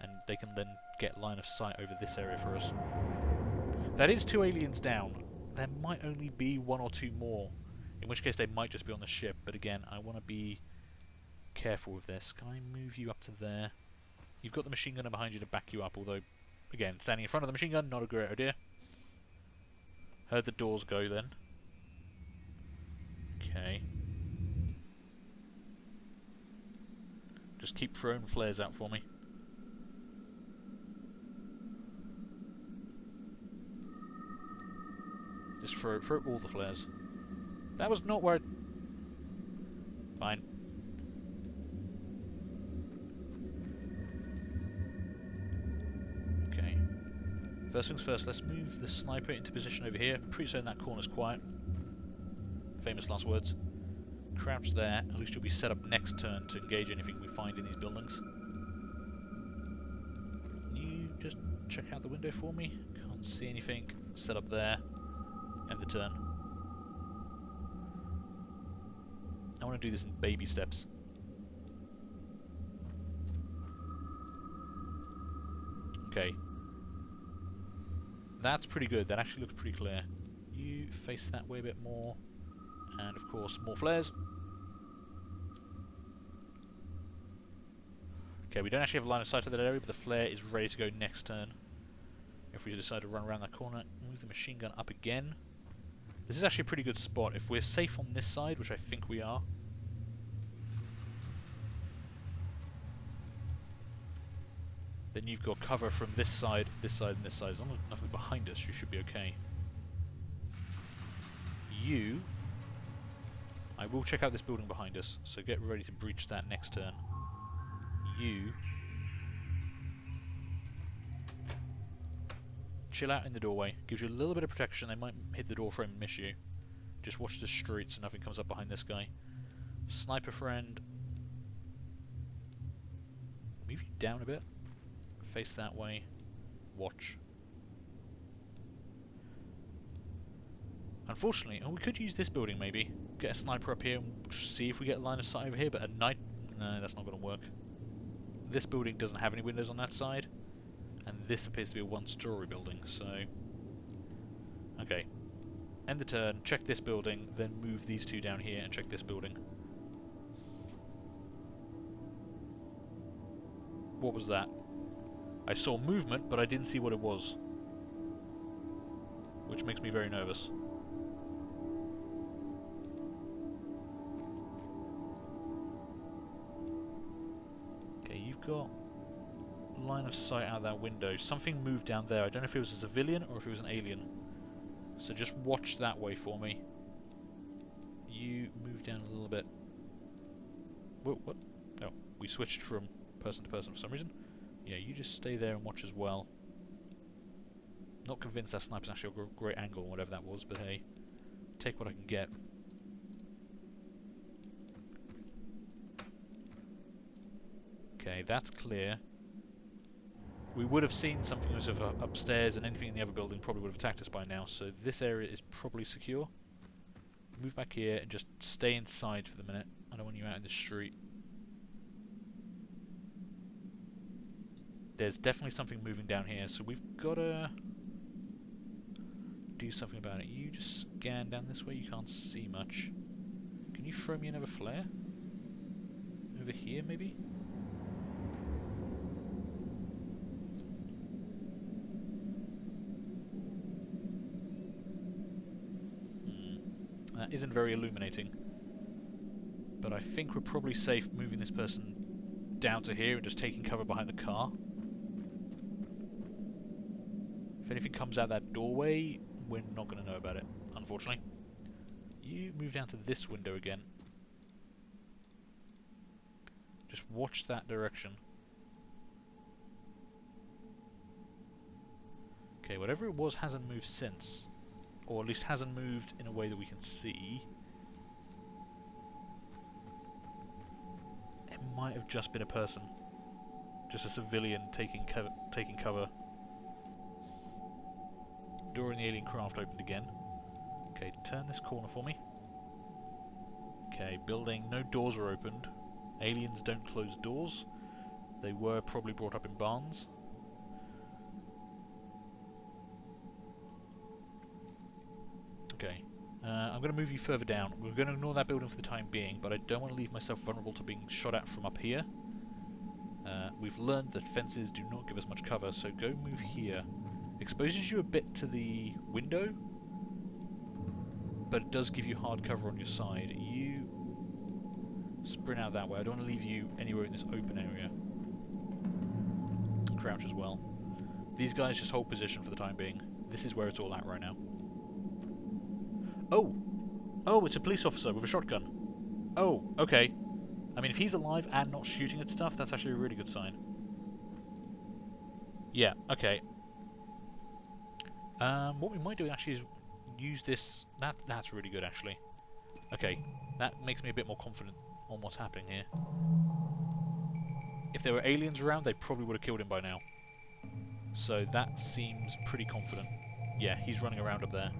And they can then get line of sight over this area for us. That is 2 aliens down. There might only be 1 or 2 more, in which case they might just be on the ship, but again, I want to be careful with this. Can I move you up to there? You've got the machine gunner behind you to back you up, although, again, standing in front of the machine gun, not a great idea. Heard the doors go then. Okay. Just keep throwing flares out for me. Just throw all the flares. That was not where Fine. Okay. First things first, let's move the sniper into position over here. Pretty certain that corner's quiet. Famous last words. Crouch there, at least you'll be set up next turn to engage anything we find in these buildings. Can you just check out the window for me? Can't see anything. Set up there. End the turn. I want to do this in baby steps. Okay. That's pretty good. That actually looks pretty clear. You face that way a bit more. And of course, more flares. Okay, we don't actually have a line of sight to that area, but the flare is ready to go next turn. If we decide to run around that corner, move the machine gun up again. This is actually a pretty good spot. If we're safe on this side, which I think we are. Then you've got cover from this side, and this side. As long as nothing's behind us, you should be okay. I will check out this building behind us, so get ready to breach that next turn. Chill out in the doorway. Gives you a little bit of protection. They might hit the door frame and miss you. Just watch the street so nothing comes up behind this guy. Sniper friend. Move you down a bit. Face that way. Watch. Unfortunately, we could use this building maybe. Get a sniper up here and see if we get a line of sight over here, but at night, no, that's not going to work. This building doesn't have any windows on that side, and this appears to be a one-story building, so... Okay. End the turn, check this building, then move these two down here and check this building. What was that? I saw movement, but I didn't see what it was. Which makes me very nervous. Okay, you've got line of sight out that window. Something moved down there. I don't know if it was a civilian or if it was an alien. So just watch that way for me. You move down a little bit. What? No, we switched from person to person for some reason. Yeah, you just stay there and watch as well. Not convinced that sniper's actually a great angle or whatever that was, but hey. take what I can get. Okay, that's clear. We would have seen something that was upstairs, and anything in the other building probably would have attacked us by now, so this area is probably secure. Move back here and just stay inside for the minute. I don't want you out in the street. There's definitely something moving down here, so we've got to do something about it. You just scan down this way, you can't see much. Can you throw me another flare? Over here, maybe? That isn't very illuminating. But I think we're probably safe moving this person down to here and just taking cover behind the car. If anything comes out that doorway, we're not going to know about it, unfortunately. You move down to this window again. Just watch that direction. Okay, whatever it was hasn't moved since. Or at least hasn't moved in a way that we can see. It might have just been a person. Just a civilian taking cover. Door in the alien craft opened again. Okay, turn this corner for me. Okay, building. No doors are opened. Aliens don't close doors. They were probably brought up in barns. Okay. I'm going to move you further down. We're going to ignore that building for the time being, but I don't want to leave myself vulnerable to being shot at from up here. We've learned that fences do not give us much cover, so go move here. Exposes you a bit to the window, but it does give you hard cover on your side. You sprint out that way. I don't want to leave you anywhere in this open area. And crouch as well. These guys just hold position for the time being. This is where it's all at right now. Oh! Oh, it's a police officer with a shotgun. Oh, okay. I mean, if he's alive and not shooting at stuff, that's actually a really good sign. Yeah, okay. What we might do actually is use this... That's really good, actually. Okay, that makes me a bit more confident on what's happening here. If there were aliens around, they probably would have killed him by now. So that seems pretty confident. Yeah, he's running around up there.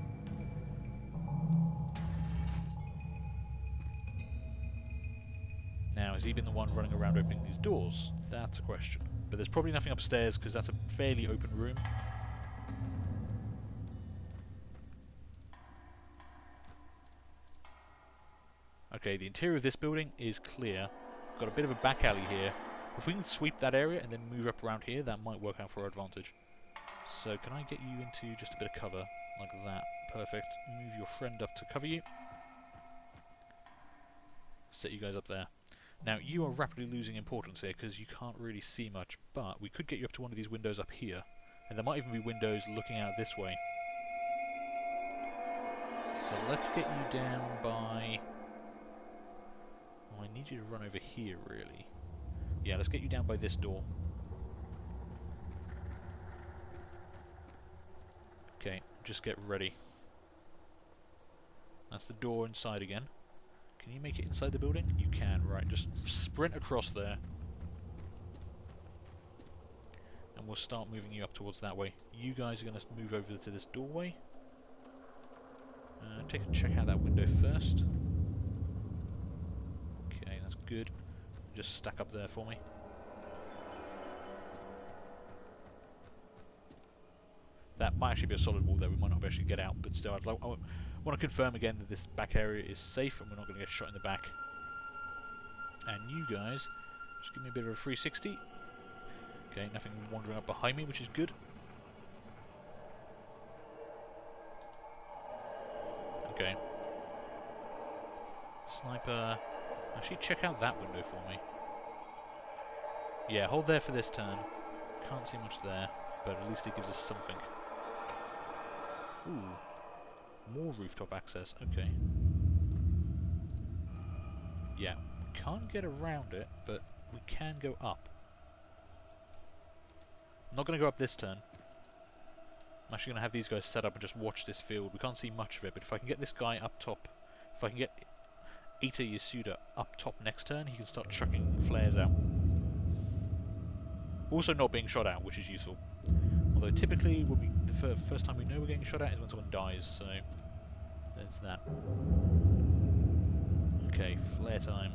Now, has he been the one running around opening these doors? That's a question. But there's probably nothing upstairs, because that's a fairly open room. Okay, the interior of this building is clear. Got a bit of a back alley here. If we can sweep that area and then move up around here, that might work out for our advantage. So, can I get you into just a bit of cover? Like that. Perfect. Move your friend up to cover you. Set you guys up there. Now, you are rapidly losing importance here because you can't really see much, but we could get you up to one of these windows up here. And there might even be windows looking out this way. So let's get you down by... Oh, I need you to run over here, really. Yeah, let's get you down by this door. Okay, just get ready. That's the door inside again. Can you make it inside the building? You can, right. Just sprint across there. And we'll start moving you up towards that way. You guys are going to move over to this doorway. Check out that window first. Okay, that's good. Just stack up there for me. That might actually be a solid wall there. We might not actually get out, but still, I want to confirm again that this back area is safe and we're not going to get shot in the back. And you guys, just give me a bit of a 360. Okay, nothing wandering up behind me, which is good. Okay. Sniper. Actually, check out that window for me. Yeah, hold there for this turn. Can't see much there, but at least it gives us something. Ooh. More rooftop access. Okay. Yeah. Can't get around it, but we can go up. I'm not going to go up this turn. I'm actually going to have these guys set up and just watch this field. We can't see much of it, but if I can get this guy up top, if I can get Ita Yasuda up top next turn, he can start chucking flares out. Also not being shot out, which is useful. Although typically, when the first time we know we're getting shot at is when someone dies, so there's that. Okay, flare time.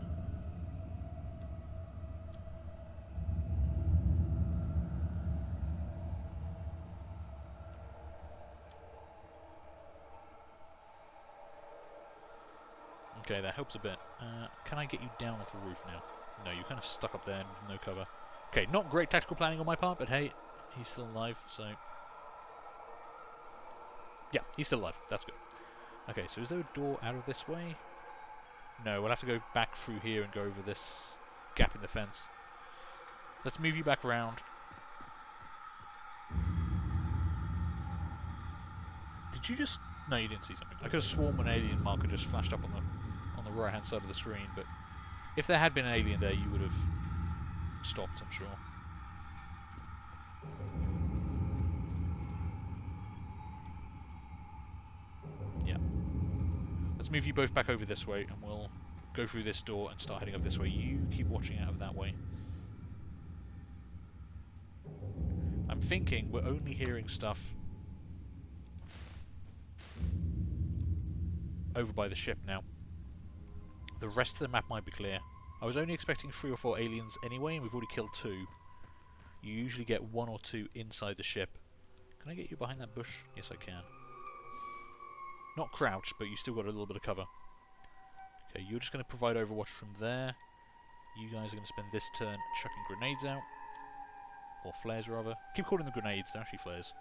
Okay, that helps a bit. Can I get you down off the roof now? No, you're kind of stuck up there with no cover. Okay, not great tactical planning on my part, but hey, he's still alive, so... Yeah, he's still alive. That's good. Okay, so is there a door out of this way? No, we'll have to go back through here and go over this gap in the fence. Let's move you back around. Did you just... No, you didn't see something. I could have sworn an alien marker just flashed up on the right hand side of the screen, but if there had been an alien there, you would have stopped, I'm sure. Yeah. Let's move you both back over this way, and we'll go through this door and start heading up this way. You keep watching out of that way. I'm thinking we're only hearing stuff over by the ship now. The rest of the map might be clear. I was only expecting 3 or 4 aliens anyway, and we've already killed 2. You usually get 1 or 2 inside the ship. Can I get you behind that bush? Yes, I can. Not crouched, but you still got a little bit of cover. Okay, you're just going to provide overwatch from there. You guys are going to spend this turn chucking grenades out. Or flares, rather. Keep calling them grenades, they're actually flares.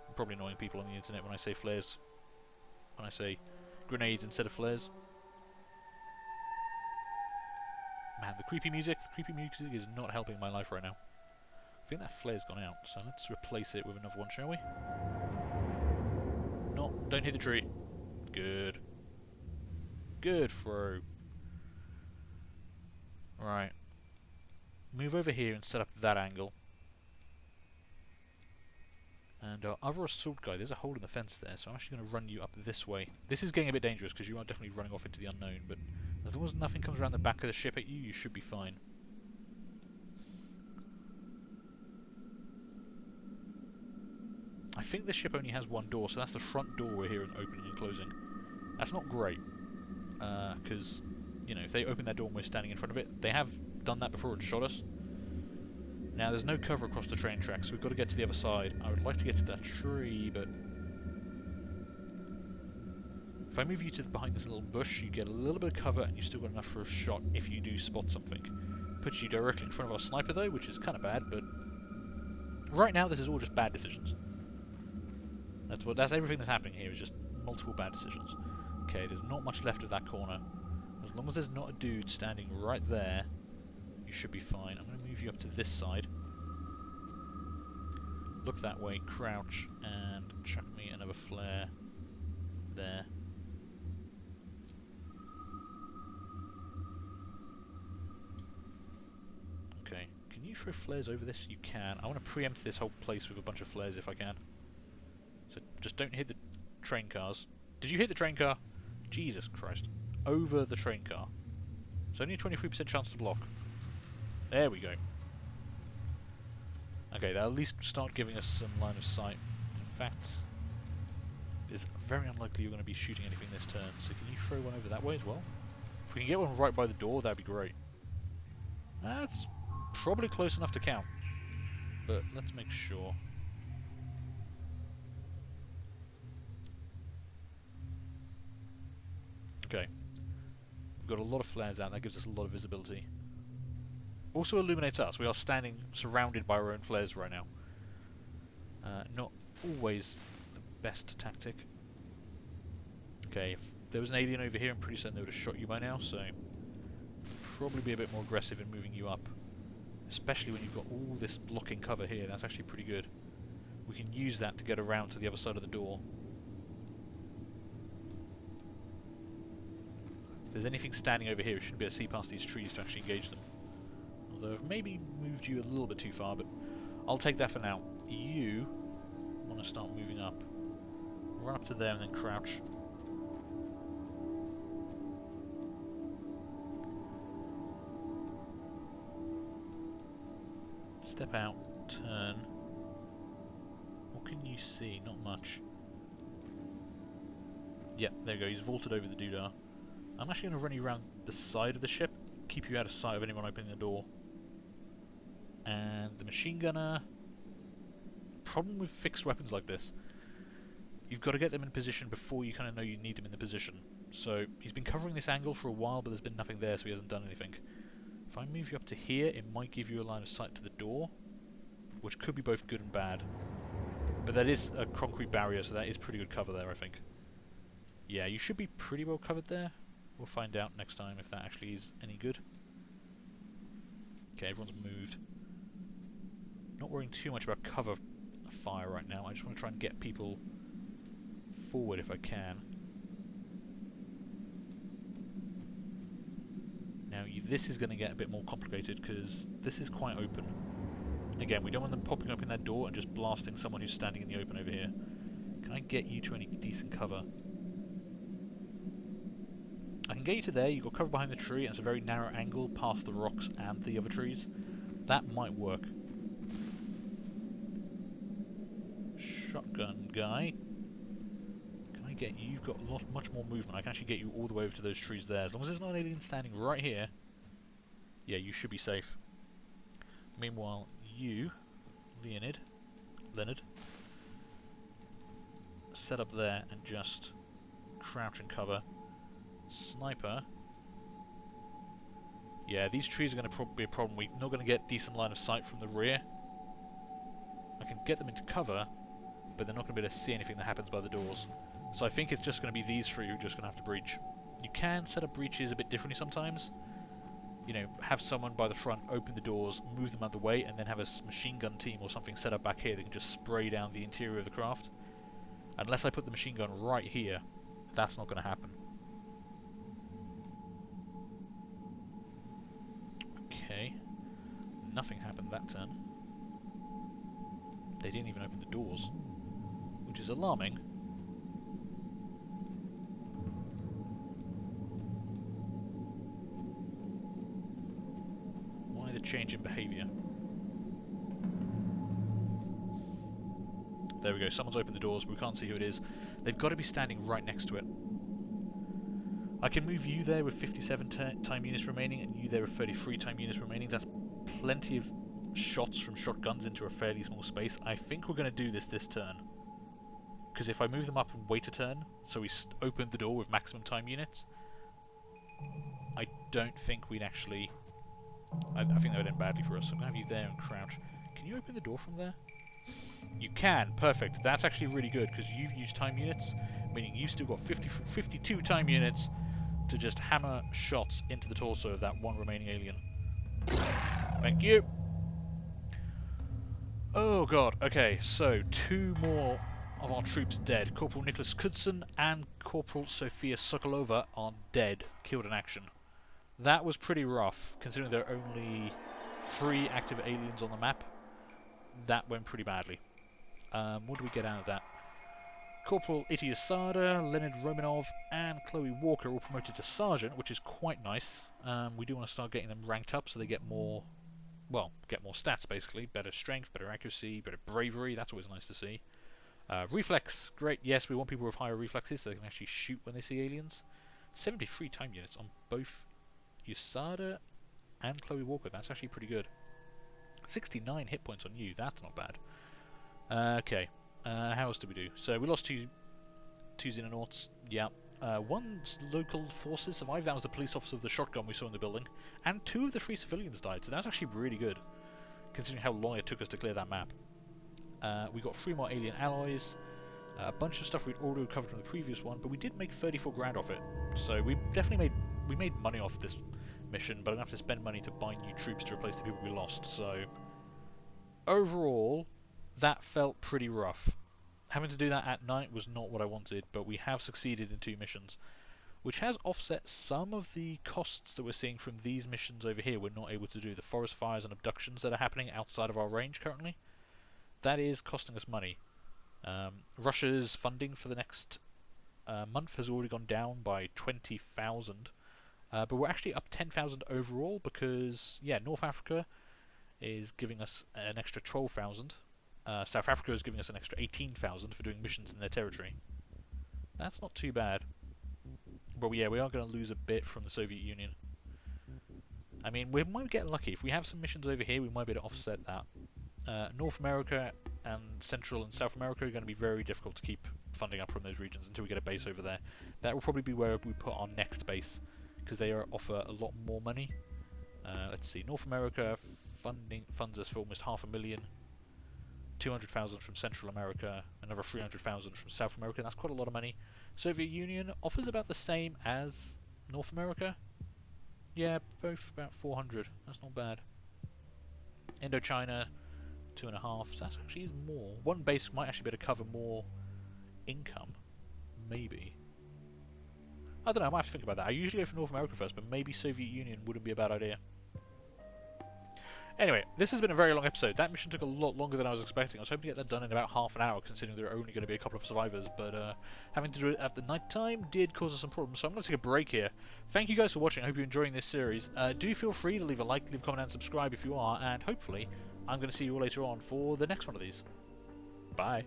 I'm probably annoying people on the internet when I say flares. When I say grenades instead of flares. Man, the creepy music is not helping my life right now. I think that flare's gone out, so let's replace it with another one, shall we? No, don't hit the tree. Good. Good throw. Right. Move over here and set up that angle. And our other assault guy, there's a hole in the fence there, so I'm actually going to run you up this way. This is getting a bit dangerous because you are definitely running off into the unknown, but as long as nothing comes around the back of the ship at you, you should be fine. I think this ship only has one door, so that's the front door we're hearing opening and closing. That's not great, because, you know, if they open their door and we're standing in front of it, they have done that before and shot us. Now, there's no cover across the train tracks, so we've got to get to the other side. I would like to get to that tree, but... If I move you to behind this little bush, you get a little bit of cover, and you've still got enough for a shot if you do spot something. Puts you directly in front of our sniper, though, which is kind of bad, but... Right now, this is all just bad decisions. That's everything that's happening here, is just multiple bad decisions. Okay, there's not much left of that corner. As long as there's not a dude standing right there, you should be fine. I'm going to move you up to this side. Look that way, crouch, and chuck me another flare there. Okay, can you throw flares over this? You can. I want to preempt this whole place with a bunch of flares if I can. So just don't hit the train cars. Did you hit the train car? Jesus Christ. Over the train car. It's only a 23% chance to block. There we go. Okay, that'll at least start giving us some line of sight. In fact, it's very unlikely you're going to be shooting anything this turn, so can you throw one over that way as well? If we can get one right by the door, that'd be great. That's probably close enough to count, but let's make sure. Okay. We've got a lot of flares out, that gives us a lot of visibility. Also illuminates us. We are standing surrounded by our own flares right now. Not always the best tactic. Okay, if there was an alien over here, I'm pretty certain they would have shot you by now, so probably be a bit more aggressive in moving you up. Especially when you've got all this blocking cover here, that's actually pretty good. We can use that to get around to the other side of the door. If there's anything standing over here, we should be able to see past these trees to actually engage them. Although I've maybe moved you a little bit too far, but I'll take that for now. You want want to start moving up. Run up to there and then crouch. Step out, turn. What can you see? Not much. Yep, there you go. He's vaulted over the doodah. I'm actually going to run you around the side of the ship, keep you out of sight of anyone opening the door. And the machine gunner... Problem with fixed weapons like this, you've got to get them in position before you kind of know you need them in the position. So he's been covering this angle for a while, but there's been nothing there, so he hasn't done anything. If I move you up to here, it might give you a line of sight to the door, which could be both good and bad. But that is a concrete barrier, so that is pretty good cover there, I think. Yeah, you should be pretty well covered there. We'll find out next time if that actually is any good. Okay, everyone's moved. Not worrying too much about cover fire right now. I just want to try and get people forward if I can. Now, this is going to get a bit more complicated because this is quite open. Again, we don't want them popping open that door and just blasting someone who's standing in the open over here. Can I get you to any decent cover? I can get you to there. You've got cover behind the tree, and it's a very narrow angle past the rocks and the other trees. That might work. Shotgun guy. Can I get you? You've got much more movement. I can actually get you all the way over to those trees there. As long as there's not an alien standing right here, yeah, you should be safe. Meanwhile, you, Leonid, set up there and just crouch and cover. Sniper. Yeah, these trees are going to be a problem. We're not going to get decent line of sight from the rear. I can get them into cover, but they're not going to be able to see anything that happens by the doors. So I think it's just going to be these three who are just going to have to breach. You can set up breaches a bit differently sometimes. You know, have someone by the front open the doors, move them out of the way, and then have a machine gun team or something set up back here that can just spray down the interior of the craft. Unless I put the machine gun right here, that's not going to happen. Okay. Nothing happened that turn. They didn't even open the doors, which is alarming. Why the change in behaviour? There we go, someone's opened the doors, but we can't see who it is. They've got to be standing right next to it. I can move you there with 57 time units remaining, and you there with 33 time units remaining. That's plenty of shots from shotguns into a fairly small space. I think we're going to do this turn. Because if I move them up and wait a turn, so we open the door with maximum time units, I don't think we'd actually... I think that would end badly for us. So I'm going to have you there and crouch. Can you open the door from there? You can. Perfect. That's actually really good, because you've used time units, meaning you've still got 52 time units to just hammer shots into the torso of that one remaining alien. Thank you. Oh god. Okay, so 2 more of our troops dead. Corporal Nicholas Kudson and Corporal Sofia Sokolova are dead, killed in action. That was pretty rough, considering there are only 3 active aliens on the map. That went pretty badly. What do we get out of that? Corporal Iti Asada, Leonid Romanov, and Chloe Walker all promoted to Sergeant, which is quite nice. We do want to start getting them ranked up so they get more, well, get more stats basically. Better strength, better accuracy, better bravery, that's always nice to see. Reflex, great, yes, we want people with higher reflexes so they can actually shoot when they see aliens. 73 time units on both Usada and Chloe Walker, that's actually pretty good. 69 hit points on you, that's not bad. Okay, how else did we do? So we lost two Xenonauts, yeah. 1 local forces survived, that was the police officer with the shotgun we saw in the building, and 2 of the 3 civilians died, so that's actually really good, considering how long it took us to clear that map. We got 3 more alien alloys, a bunch of stuff we'd already covered from the previous one, but we did make 34 grand off it, so we definitely made money off this mission, but I'm going to have to spend money to buy new troops to replace the people we lost, so overall, that felt pretty rough. Having to do that at night was not what I wanted, but we have succeeded in 2 missions, which has offset some of the costs that we're seeing from these missions over here we're not able to do, the forest fires and abductions that are happening outside of our range currently. That is costing us money. Russia's funding for the next month has already gone down by 20,000, but we're actually up 10,000 overall because, yeah, North Africa is giving us an extra 12,000. South Africa is giving us an extra 18,000 for doing missions in their territory. That's not too bad. But yeah, we are going to lose a bit from the Soviet Union. I mean, we might get lucky. If we have some missions over here, we might be able to offset that. North America and Central and South America are going to be very difficult to keep funding up from those regions until we get a base over there. That will probably be where we put our next base, because they offer a lot more money. Let's see, North America funds us for almost 500,000. 200,000 from Central America, another 300,000 from South America. That's quite a lot of money. Soviet Union offers about the same as North America. Yeah, both about 400. That's not bad. Indochina, 2.5. So that actually is more. One base might actually be able to cover more income. Maybe. I don't know, I might have to think about that. I usually go for North America first, but maybe Soviet Union wouldn't be a bad idea. Anyway, this has been a very long episode. That mission took a lot longer than I was expecting. I was hoping to get that done in about half an hour, considering there are only going to be a couple of survivors, but having to do it at the night time did cause us some problems, so I'm going to take a break here. Thank you guys for watching. I hope you're enjoying this series. Do feel free to leave a like, leave a comment, and subscribe if you are, and hopefully I'm going to see you all later on for the next one of these. Bye.